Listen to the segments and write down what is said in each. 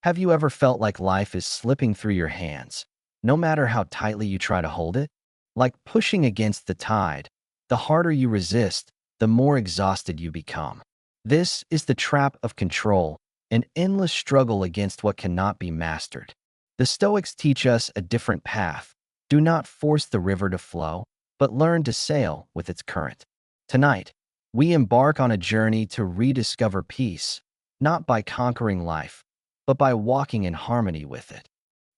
Have you ever felt like life is slipping through your hands, no matter how tightly you try to hold it? Like pushing against the tide, the harder you resist, the more exhausted you become. This is the trap of control, an endless struggle against what cannot be mastered. The Stoics teach us a different path. Do not force the river to flow, but learn to sail with its current. Tonight, we embark on a journey to rediscover peace, not by conquering life, but by walking in harmony with it.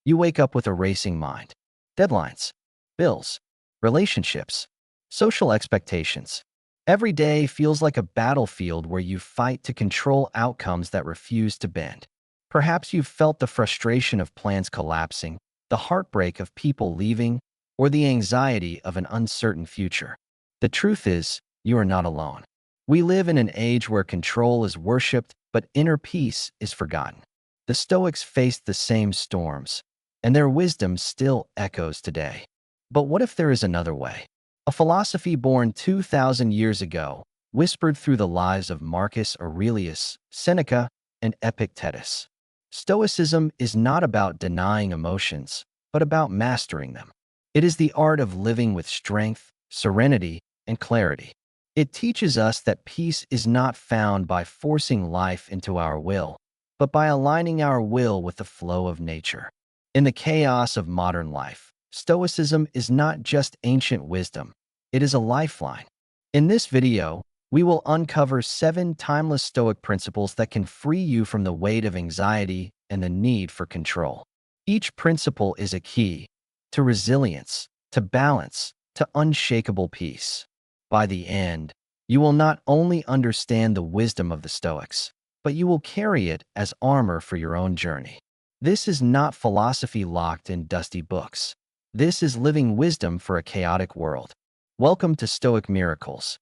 You wake up with a racing mind. Deadlines, bills, relationships, social expectations. Every day feels like a battlefield where you fight to control outcomes that refuse to bend. Perhaps you've felt the frustration of plans collapsing, the heartbreak of people leaving, or the anxiety of an uncertain future. The truth is, you are not alone. We live in an age where control is worshipped, but inner peace is forgotten. The Stoics faced the same storms, and their wisdom still echoes today. But what if there is another way? A philosophy born 2,000 years ago, whispered through the lives of Marcus Aurelius, Seneca, and Epictetus. Stoicism is not about denying emotions, but about mastering them. It is the art of living with strength, serenity, and clarity. It teaches us that peace is not found by forcing life into our will, but by aligning our will with the flow of nature. In the chaos of modern life, Stoicism is not just ancient wisdom, it is a lifeline. In this video, we will uncover 7 timeless Stoic principles that can free you from the weight of anxiety and the need for control. Each principle is a key to resilience, to balance, to unshakable peace. By the end, you will not only understand the wisdom of the Stoics, but you will carry it as armor for your own journey. This is not philosophy locked in dusty books. This is living wisdom for a chaotic world. Welcome to Stoic Miracles.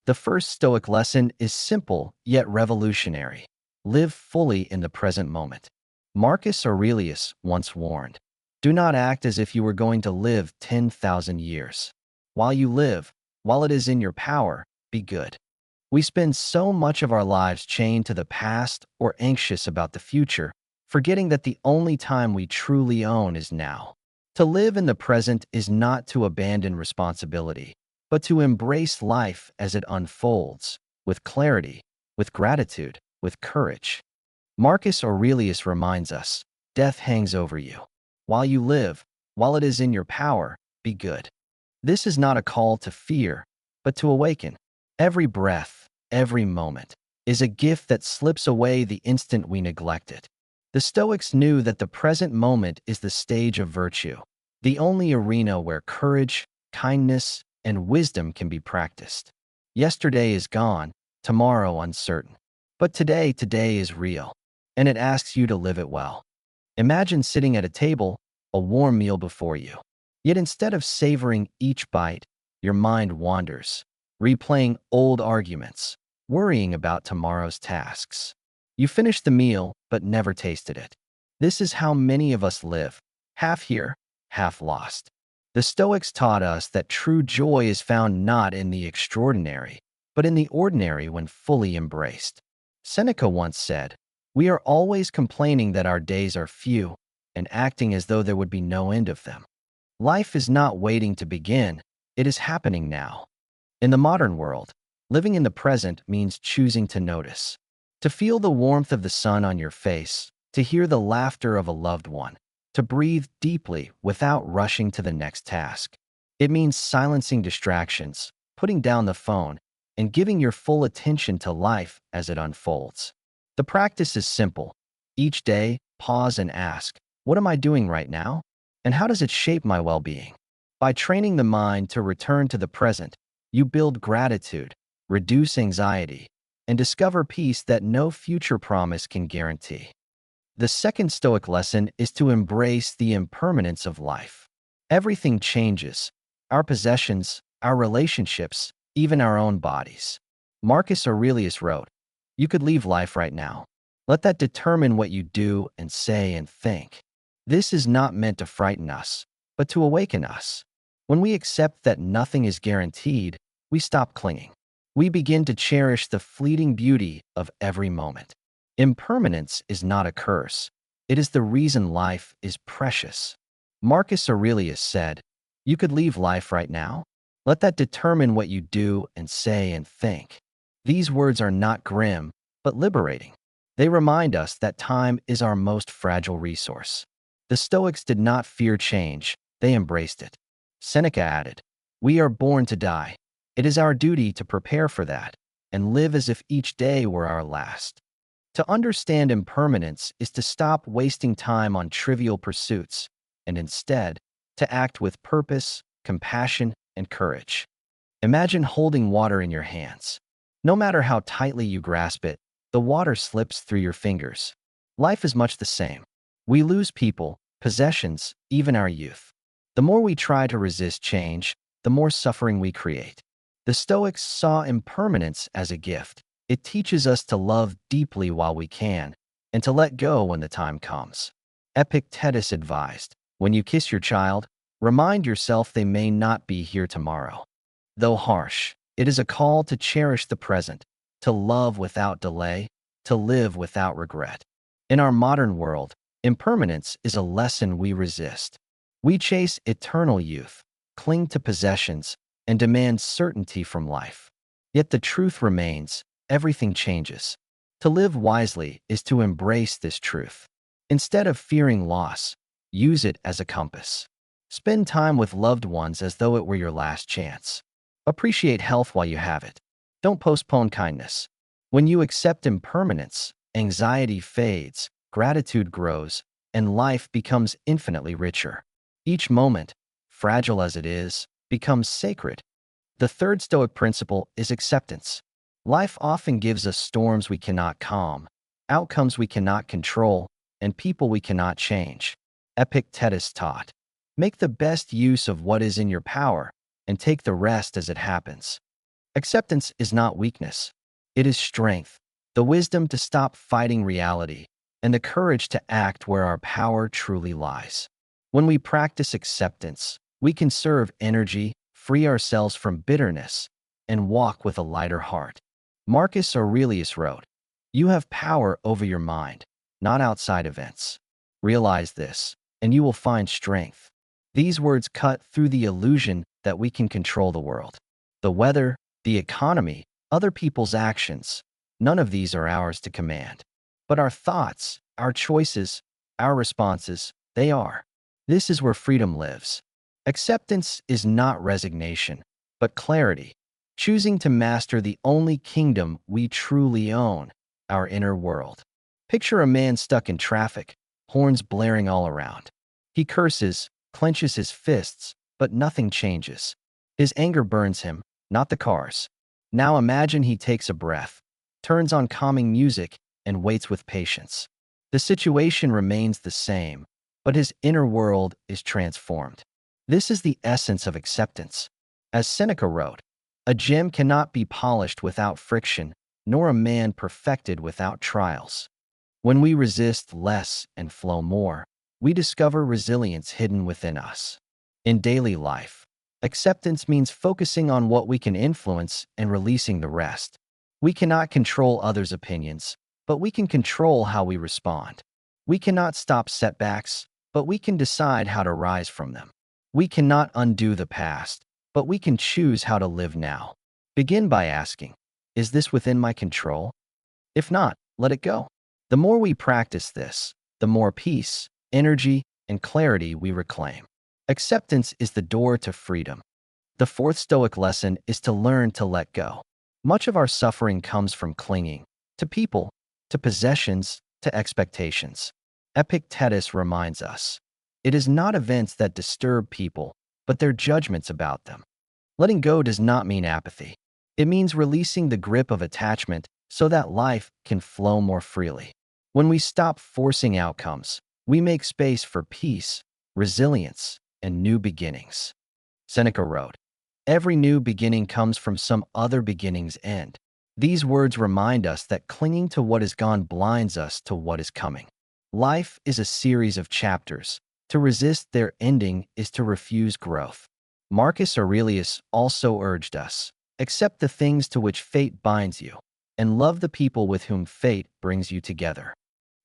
The first Stoic lesson is simple yet revolutionary. Live fully in the present moment. Marcus Aurelius once warned, "Do not act as if you were going to live 10,000 years. While you live, while it is in your power, be good." We spend so much of our lives chained to the past or anxious about the future, forgetting that the only time we truly own is now. To live in the present is not to abandon responsibility, but to embrace life as it unfolds, with clarity, with gratitude, with courage. Marcus Aurelius reminds us, death hangs over you. While you live, while it is in your power, be good. This is not a call to fear, but to awaken. Every breath, every moment, is a gift that slips away the instant we neglect it. The Stoics knew that the present moment is the stage of virtue, the only arena where courage, kindness, and wisdom can be practiced. Yesterday is gone, tomorrow uncertain. But today is real, and it asks you to live it well. Imagine sitting at a table, a warm meal before you. Yet instead of savoring each bite, your mind wanders, replaying old arguments, worrying about tomorrow's tasks. You finish the meal, but never tasted it. This is how many of us live, half here, half lost. The Stoics taught us that true joy is found not in the extraordinary, but in the ordinary when fully embraced. Seneca once said, "We are always complaining that our days are few and acting as though there would be no end of them." Life is not waiting to begin, it is happening now. In the modern world, living in the present means choosing to notice, to feel the warmth of the sun on your face, to hear the laughter of a loved one, to breathe deeply without rushing to the next task. It means silencing distractions, putting down the phone, and giving your full attention to life as it unfolds. The practice is simple. Each day, pause and ask, what am I doing right now? And how does it shape my well-being? By training the mind to return to the present, you build gratitude, reduce anxiety, and discover peace that no future promise can guarantee. The second Stoic lesson is to embrace the impermanence of life. Everything changes, our possessions, our relationships, even our own bodies. Marcus Aurelius wrote, "You could leave life right now. Let that determine what you do and say and think." This is not meant to frighten us, but to awaken us. When we accept that nothing is guaranteed, we stop clinging. We begin to cherish the fleeting beauty of every moment. Impermanence is not a curse. It is the reason life is precious. Marcus Aurelius said, "You could leave life right now. Let that determine what you do and say and think." These words are not grim, but liberating. They remind us that time is our most fragile resource. The Stoics did not fear change, they embraced it. Seneca added, "We are born to die. It is our duty to prepare for that and live as if each day were our last." To understand impermanence is to stop wasting time on trivial pursuits and instead to act with purpose, compassion, and courage. Imagine holding water in your hands. No matter how tightly you grasp it, the water slips through your fingers. Life is much the same. We lose people, possessions, even our youth. The more we try to resist change, the more suffering we create. The Stoics saw impermanence as a gift. It teaches us to love deeply while we can and to let go when the time comes. Epictetus advised, "When you kiss your child, remind yourself they may not be here tomorrow." Though harsh, it is a call to cherish the present, to love without delay, to live without regret. In our modern world, impermanence is a lesson we resist. We chase eternal youth, cling to possessions, and demand certainty from life. Yet the truth remains, everything changes. To live wisely is to embrace this truth. Instead of fearing loss, use it as a compass. Spend time with loved ones as though it were your last chance. Appreciate health while you have it. Don't postpone kindness. When you accept impermanence, anxiety fades, gratitude grows, and life becomes infinitely richer. Each moment, fragile as it is, becomes sacred. The third Stoic principle is acceptance. Life often gives us storms we cannot calm, outcomes we cannot control, and people we cannot change. Epictetus taught, "Make the best use of what is in your power and take the rest as it happens." Acceptance is not weakness. It is strength, the wisdom to stop fighting reality, and the courage to act where our power truly lies. When we practice acceptance, we conserve energy, free ourselves from bitterness, and walk with a lighter heart. Marcus Aurelius wrote, "You have power over your mind, not outside events. Realize this, and you will find strength." These words cut through the illusion that we can control the world. The weather, the economy, other people's actions, none of these are ours to command. But our thoughts, our choices, our responses, they are. This is where freedom lives. Acceptance is not resignation, but clarity, choosing to master the only kingdom we truly own, our inner world. Picture a man stuck in traffic, horns blaring all around. He curses, clenches his fists, but nothing changes. His anger burns him, not the cars. Now imagine he takes a breath, turns on calming music, and waits with patience. The situation remains the same, but his inner world is transformed. This is the essence of acceptance. As Seneca wrote, "A gem cannot be polished without friction, nor a man perfected without trials." When we resist less and flow more, we discover resilience hidden within us. In daily life, acceptance means focusing on what we can influence and releasing the rest. We cannot control others' opinions, but we can control how we respond. We cannot stop setbacks, but we can decide how to rise from them. We cannot undo the past, but we can choose how to live now. Begin by asking, "Is this within my control?" If not, let it go. The more we practice this, the more peace, energy, and clarity we reclaim. Acceptance is the door to freedom. The fourth Stoic lesson is to learn to let go. Much of our suffering comes from clinging to people, to possessions, to expectations. Epictetus reminds us, it is not events that disturb people, but their judgments about them. Letting go does not mean apathy. It means releasing the grip of attachment so that life can flow more freely. When we stop forcing outcomes, we make space for peace, resilience, and new beginnings. Seneca wrote, "Every new beginning comes from some other beginning's end." These words remind us that clinging to what is gone blinds us to what is coming. Life is a series of chapters. To resist their ending is to refuse growth. Marcus Aurelius also urged us, "Accept the things to which fate binds you, and love the people with whom fate brings you together."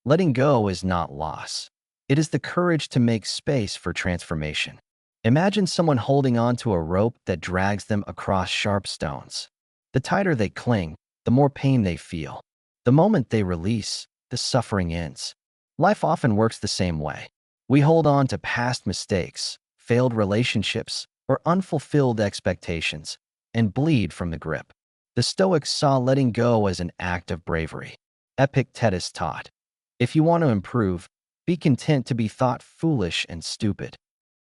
Letting go is not loss. It is the courage to make space for transformation. Imagine someone holding on to a rope that drags them across sharp stones. The tighter they cling, the more pain they feel. The moment they release, the suffering ends. Life often works the same way. We hold on to past mistakes, failed relationships, or unfulfilled expectations, and bleed from the grip. The Stoics saw letting go as an act of bravery. Epictetus taught, if you want to improve, be content to be thought foolish and stupid.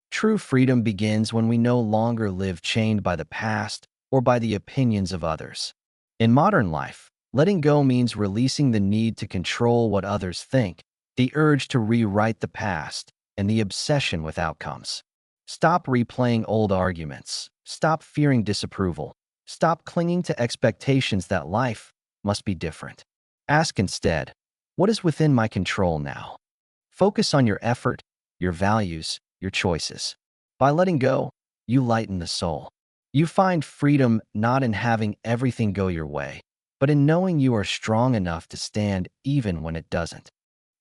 True freedom begins when we no longer live chained by the past or by the opinions of others. In modern life, letting go means releasing the need to control what others think, the urge to rewrite the past, and the obsession with outcomes. Stop replaying old arguments. Stop fearing disapproval. Stop clinging to expectations that life must be different. Ask instead, what is within my control now? Focus on your effort, your values, your choices. By letting go, you lighten the soul. You find freedom not in having everything go your way, but in knowing you are strong enough to stand even when it doesn't.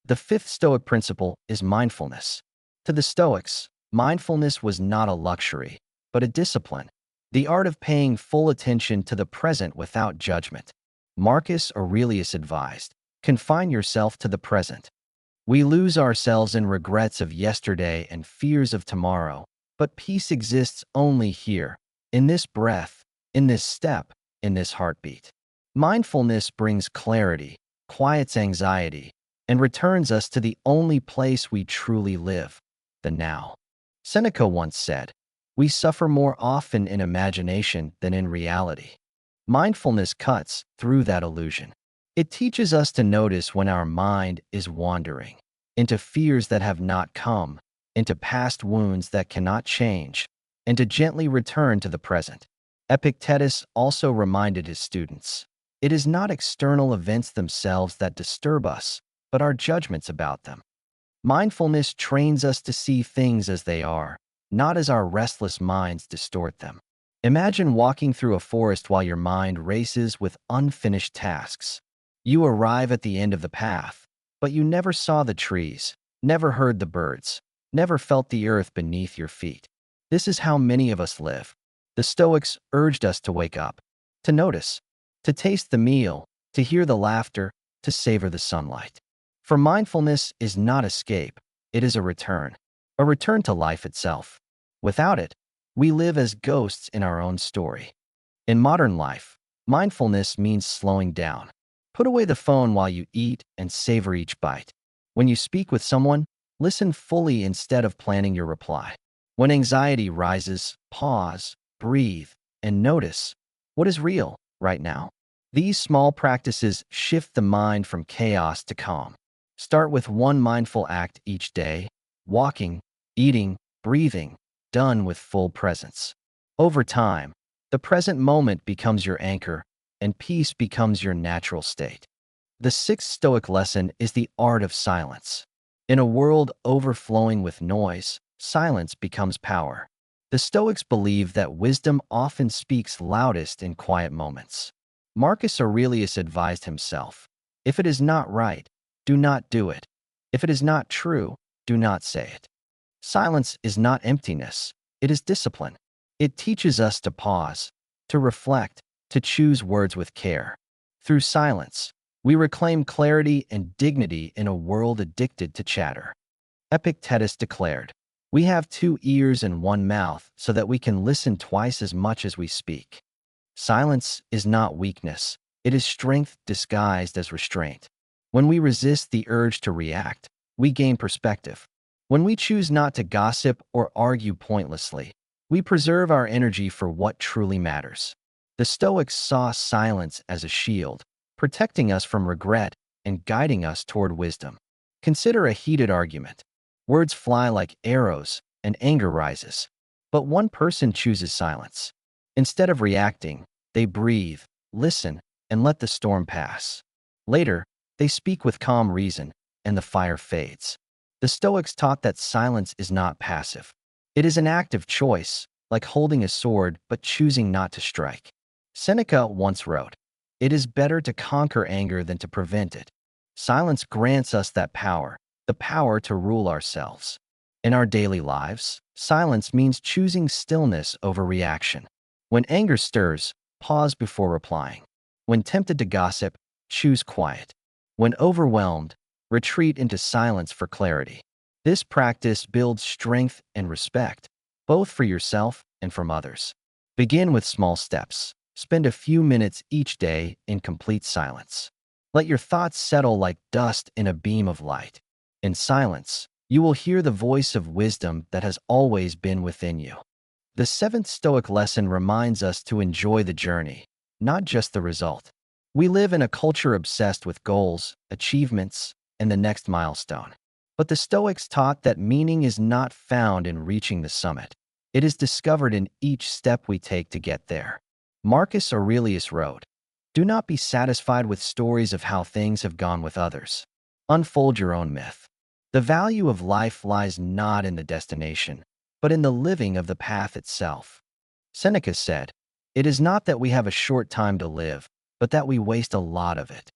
The fifth Stoic principle is mindfulness. To the Stoics, mindfulness was not a luxury, but a discipline, the art of paying full attention to the present without judgment. Marcus Aurelius advised, confine yourself to the present. We lose ourselves in regrets of yesterday and fears of tomorrow, but peace exists only here, in this breath, in this step, in this heartbeat. Mindfulness brings clarity, quiets anxiety, and returns us to the only place we truly live, the now. Seneca once said, we suffer more often in imagination than in reality. Mindfulness cuts through that illusion. It teaches us to notice when our mind is wandering, into fears that have not come, into past wounds that cannot change, and to gently return to the present. Epictetus also reminded his students, it is not external events themselves that disturb us, but our judgments about them. Mindfulness trains us to see things as they are, not as our restless minds distort them. Imagine walking through a forest while your mind races with unfinished tasks. You arrive at the end of the path, but you never saw the trees, never heard the birds, never felt the earth beneath your feet. This is how many of us live. The Stoics urged us to wake up, to notice, to taste the meal, to hear the laughter, to savor the sunlight. For mindfulness is not escape, it is a return to life itself. Without it, we live as ghosts in our own story. In modern life, mindfulness means slowing down. Put away the phone while you eat and savor each bite. When you speak with someone, listen fully instead of planning your reply. When anxiety rises, pause, breathe, and notice what is real right now. These small practices shift the mind from chaos to calm. Start with one mindful act each day, walking, eating, breathing, done with full presence. Over time, the present moment becomes your anchor, and peace becomes your natural state. The sixth Stoic lesson is the art of silence. In a world overflowing with noise, silence becomes power. The Stoics believe that wisdom often speaks loudest in quiet moments. Marcus Aurelius advised himself, if it is not right, do not do it. If it is not true, do not say it. Silence is not emptiness, it is discipline. It teaches us to pause, to reflect, to choose words with care. Through silence, we reclaim clarity and dignity in a world addicted to chatter. Epictetus declared, we have 2 ears and 1 mouth so that we can listen twice as much as we speak. Silence is not weakness, it is strength disguised as restraint. When we resist the urge to react, we gain perspective. When we choose not to gossip or argue pointlessly, we preserve our energy for what truly matters. The Stoics saw silence as a shield, protecting us from regret and guiding us toward wisdom. Consider a heated argument. Words fly like arrows and anger rises, but one person chooses silence. Instead of reacting, they breathe, listen, and let the storm pass. Later, they speak with calm reason, and the fire fades. The Stoics taught that silence is not passive. It is an active choice, like holding a sword but choosing not to strike. Seneca once wrote, it is better to conquer anger than to prevent it. Silence grants us that power, the power to rule ourselves. In our daily lives, silence means choosing stillness over reaction. When anger stirs, pause before replying. When tempted to gossip, choose quiet. When overwhelmed, retreat into silence for clarity. This practice builds strength and respect, both for yourself and from others. Begin with small steps. Spend a few minutes each day in complete silence. Let your thoughts settle like dust in a beam of light. In silence, you will hear the voice of wisdom that has always been within you. The seventh Stoic lesson reminds us to enjoy the journey, not just the result. We live in a culture obsessed with goals, achievements, and the next milestone. But the Stoics taught that meaning is not found in reaching the summit. It is discovered in each step we take to get there. Marcus Aurelius wrote, "Do not be satisfied with stories of how things have gone with others. Unfold your own myth." The value of life lies not in the destination, but in the living of the path itself. Seneca said, "It is not that we have a short time to live, but that we waste a lot of it."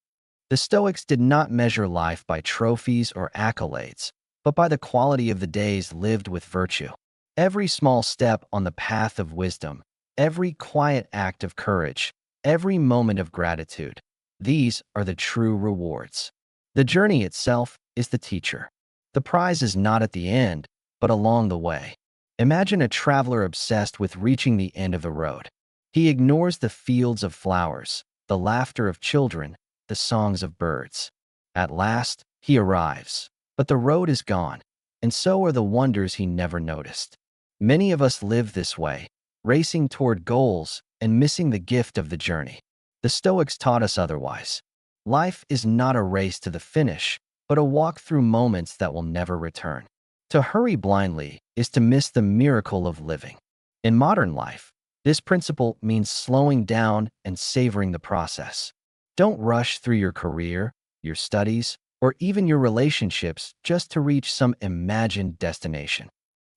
The Stoics did not measure life by trophies or accolades, but by the quality of the days lived with virtue. Every small step on the path of wisdom, every quiet act of courage, every moment of gratitude, these are the true rewards. The journey itself is the teacher. The prize is not at the end, but along the way. Imagine a traveler obsessed with reaching the end of the road. He ignores the fields of flowers, the laughter of children, the songs of birds. At last, he arrives, but the road is gone, and so are the wonders he never noticed. Many of us live this way, racing toward goals and missing the gift of the journey. The Stoics taught us otherwise. Life is not a race to the finish, but a walk through moments that will never return. To hurry blindly is to miss the miracle of living. In modern life, this principle means slowing down and savoring the process. Don't rush through your career, your studies, or even your relationships just to reach some imagined destination.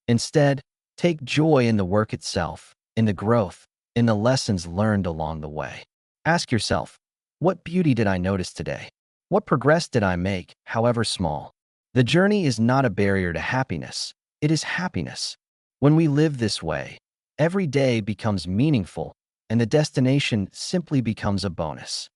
Instead, take joy in the work itself, in the growth, in the lessons learned along the way. Ask yourself, what beauty did I notice today? What progress did I make, however small? The journey is not a barrier to happiness. It is happiness. When we live this way, every day becomes meaningful, and the destination simply becomes a bonus.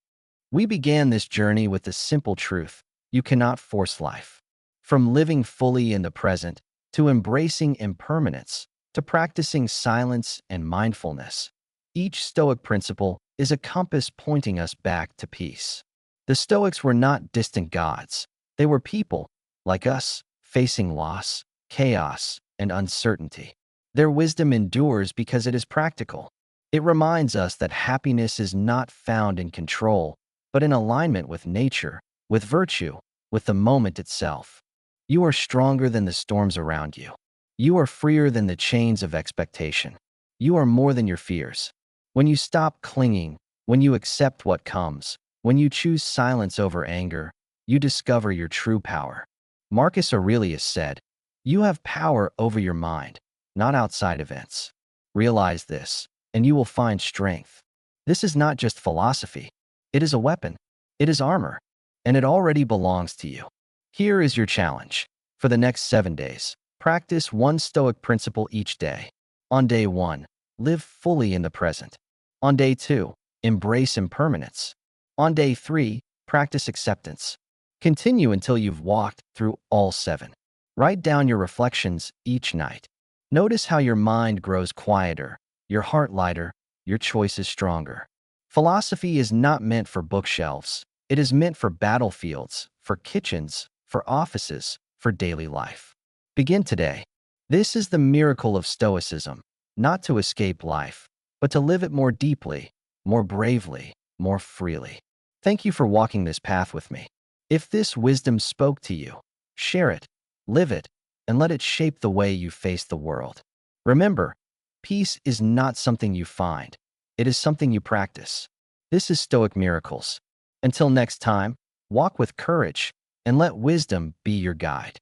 We began this journey with the simple truth: you cannot force life. From living fully in the present, to embracing impermanence, to practicing silence and mindfulness, each Stoic principle is a compass pointing us back to peace. The Stoics were not distant gods. They were people, like us, facing loss, chaos, and uncertainty. Their wisdom endures because it is practical. It reminds us that happiness is not found in control, but in alignment with nature, with virtue, with the moment itself. You are stronger than the storms around you. You are freer than the chains of expectation. You are more than your fears. When you stop clinging, when you accept what comes, when you choose silence over anger, you discover your true power. Marcus Aurelius said, "You have power over your mind, not outside events." Realize this, and you will find strength. This is not just philosophy. It is a weapon. It is armor, and it already belongs to you. Here is your challenge. For the next 7 days, practice one Stoic principle each day. On day 1, live fully in the present. On day 2, embrace impermanence. On day 3, practice acceptance. Continue until you've walked through all 7. Write down your reflections each night. Notice how your mind grows quieter, your heart lighter, your choices stronger. Philosophy is not meant for bookshelves. It is meant for battlefields, for kitchens, for offices, for daily life. Begin today. This is the miracle of Stoicism, not to escape life, but to live it more deeply, more bravely, more freely. Thank you for walking this path with me. If this wisdom spoke to you, share it, live it, and let it shape the way you face the world. Remember, peace is not something you find. It is something you practice. This is Stoic Miracles. Until next time, walk with courage and let wisdom be your guide.